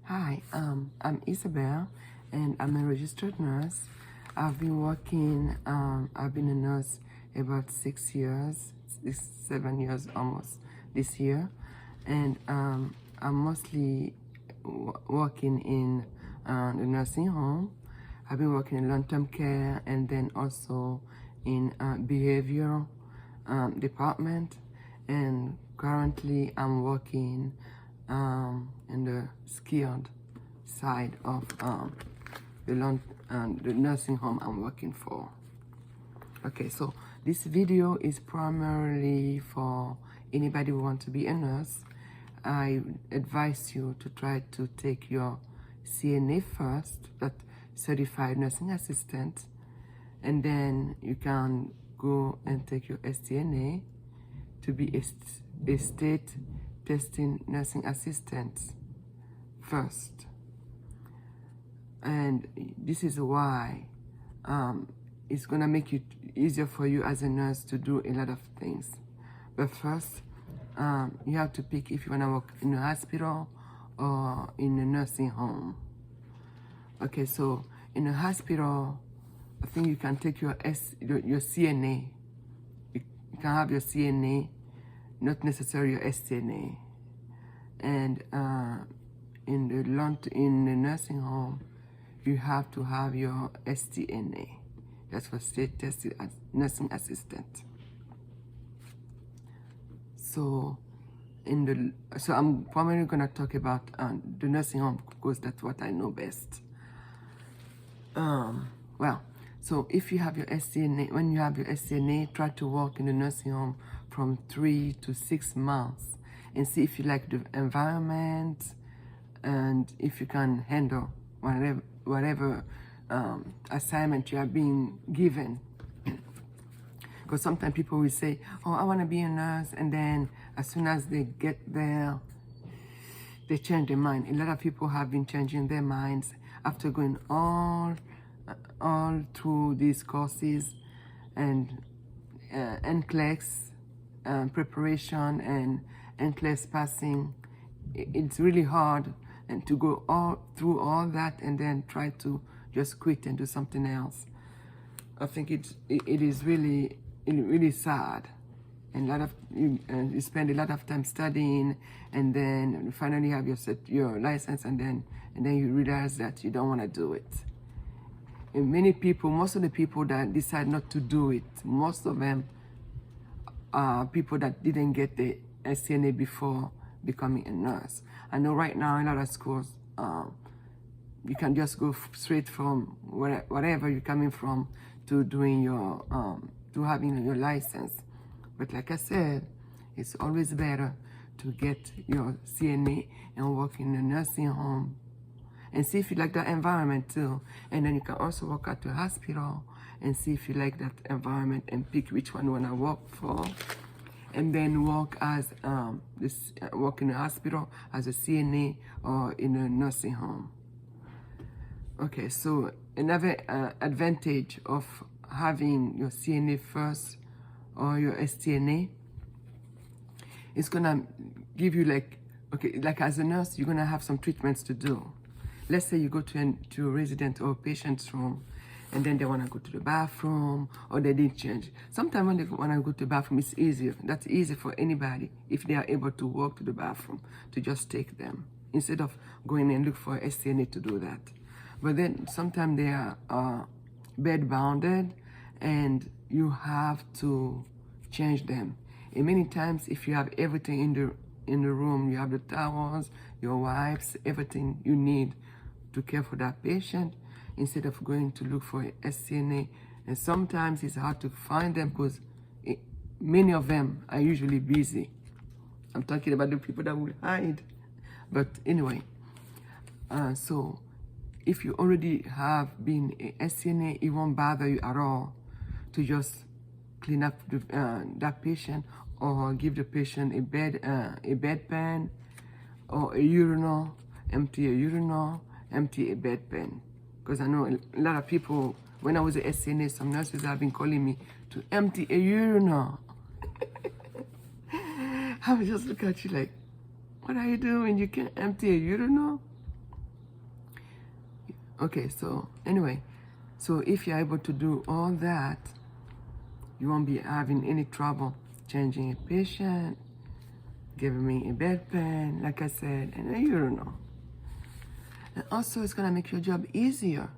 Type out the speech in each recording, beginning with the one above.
Hi, I'm Isabel, and I'm a registered nurse. I've been I've been a nurse about 6 years, 7 years almost this year, and I'm mostly working in the nursing home. I've been working in long-term care and then also in behavioral department, and currently I'm working in the skilled side of the nursing home I'm working for. Okay, so this video is primarily for anybody who wants to be a nurse. I advise you to try to take your CNA first, that certified nursing assistant, and then you can go and take your STNA to be a state testing nursing assistant first. And this is why it's gonna make it easier for you as a nurse to do a lot of things. But first, you have to pick if you wanna work in a hospital or in a nursing home. Okay, so in a hospital, I think you can take your CNA. You can have your CNA, not necessarily your STNA. And in the nursing home, you have to have your STNA. That's for state tested nursing assistant. So I'm primarily gonna talk about the nursing home because that's what I know best. Well, so if you have your STNA, when you have your STNA, try to work in the nursing home from 3 to 6 months and see if you like the environment and if you can handle whatever assignment you are being given. Because sometimes people will say, oh, I want to be a nurse, and then as soon as they get there, they change their mind. A lot of people have been changing their minds after going all through these courses and NCLEX preparation and NCLEX passing. It's really hard and to go through all that and then try to just quit and do something else. I think it is really sad, and you spend a lot of time studying, and then you finally have your license, and then you realize that you don't want to do it. And most of the people that decide not to do it, most of them are people that didn't get the SCNA before becoming a nurse. I know right now in a lot of schools, you can just go straight from wherever you're coming from to doing your to having your license. But like I said, it's always better to get your CNA and work in a nursing home and see if you like that environment too. And then you can also work at the hospital and see if you like that environment and pick which one you want to work for. And then work work in a hospital as a CNA or in a nursing home. Okay, so another advantage of having your CNA first or your STNA is gonna give you like as a nurse, you're gonna have some treatments to do. Let's say you go to a resident or a patient's room, and then they want to go to the bathroom, or they didn't change. Sometimes when they want to go to the bathroom, it's easier. That's easy for anybody if they are able to walk to the bathroom, to just take them, instead of going and look for a STNA to do that. But then sometimes they are bed bounded, and you have to change them. And many times, if you have everything in the room, you have the towels, your wipes, everything you need to care for that patient, instead of going to look for a SCNA. And sometimes it's hard to find them because many of them are usually busy. I'm talking about the people that will hide. But anyway, so if you already have been a SCNA, it won't bother you at all to just clean up that patient or give the patient a bedpan or a urinal, empty a urinal, empty a bedpan. Because I know a lot of people, when I was a SCNA, some nurses have been calling me to empty a urinal. I would just look at you like, what are you doing? You can't empty a urinal? Okay, so anyway, so if you're able to do all that, you won't be having any trouble changing a patient, giving me a bedpan, like I said, and you don't know. And also, it's gonna make your job easier,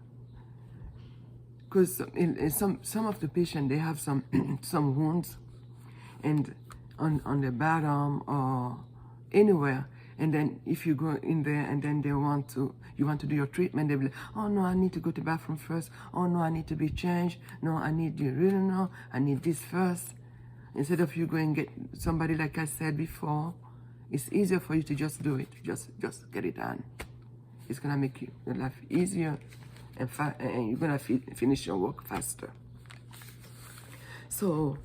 because in some of the patients, they have some some wounds, and on the bottom or anywhere, and then if you go in there and then you want to do your treatment, they'll be like, oh no, I need to go to the bathroom first, oh no, I need to be changed, no, I need you really know, I need this first. Instead of you going and get somebody, like I said before, it's easier for you to just do it, just get it done. It's gonna make your life easier, and you're gonna finish your work faster. So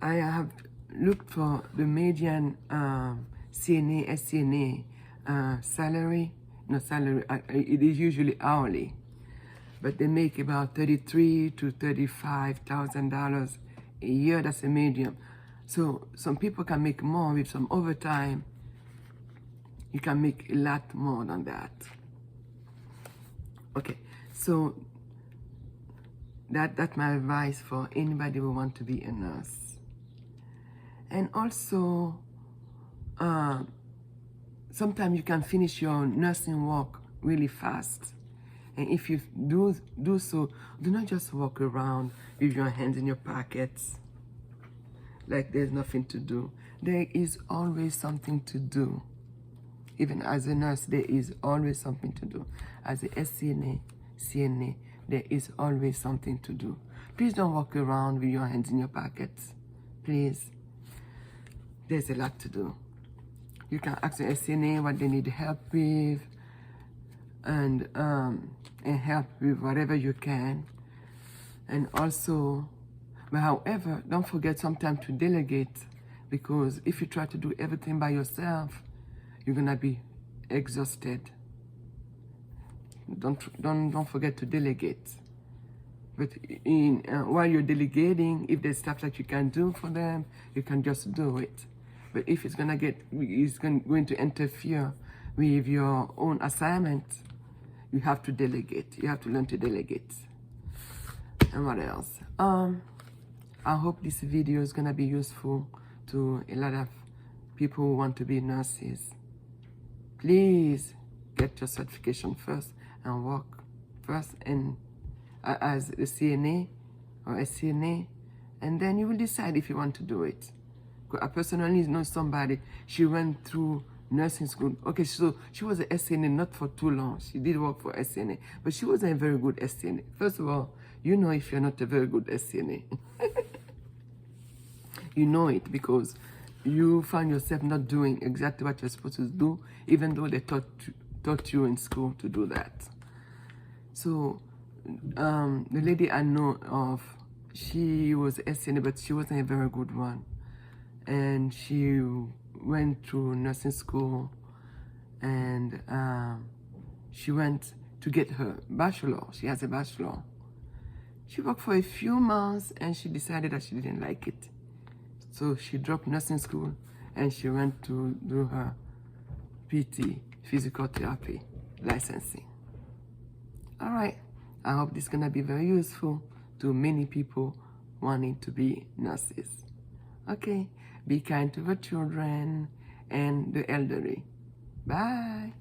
I have looked for the median CNA, SCNA salary. No salary, it is usually hourly, but they make about $33,000 to $35,000 a year. That's a median. So some people can make more with some overtime. You can make a lot more than that. Okay, so that's my advice for anybody who wants to be a nurse. And also, sometimes you can finish your nursing work really fast. And if you do so, do not just walk around with your hands in your pockets like there's nothing to do. There is always something to do. Even as a nurse, there is always something to do. As a SCNA, CNA, there is always something to do. Please don't walk around with your hands in your pockets. Please. There's a lot to do. You can ask the SCNA what they need help with, and help with whatever you can. And also, but however, don't forget sometimes to delegate, because if you try to do everything by yourself, you're gonna be exhausted. Don't forget to delegate. But while you're delegating, if there's stuff that you can do for them, you can just do it. But if it's going to interfere with your own assignment, you have to delegate. You have to learn to delegate. And what else? I hope this video is going to be useful to a lot of people who want to be nurses. Please get your certification first and work first as a CNA or a CNA, and then you will decide if you want to do it. I personally know somebody, she went through nursing school. Okay, so she was a SCNA not for too long. She did work for SCNA, but she wasn't a very good SCNA. First of all, you know if you're not a very good SCNA. You know it because you find yourself not doing exactly what you're supposed to do, even though they taught you in school to do that. So the lady I know of, she was SCNA, but she wasn't a very good one. And she went to nursing school, and she went to get her bachelor. She has a bachelor. She worked for a few months, and she decided that she didn't like it. So she dropped nursing school, and she went to do her PT, physical therapy licensing. All right, I hope this is gonna be very useful to many people wanting to be nurses. Okay, be kind to the children and the elderly. Bye.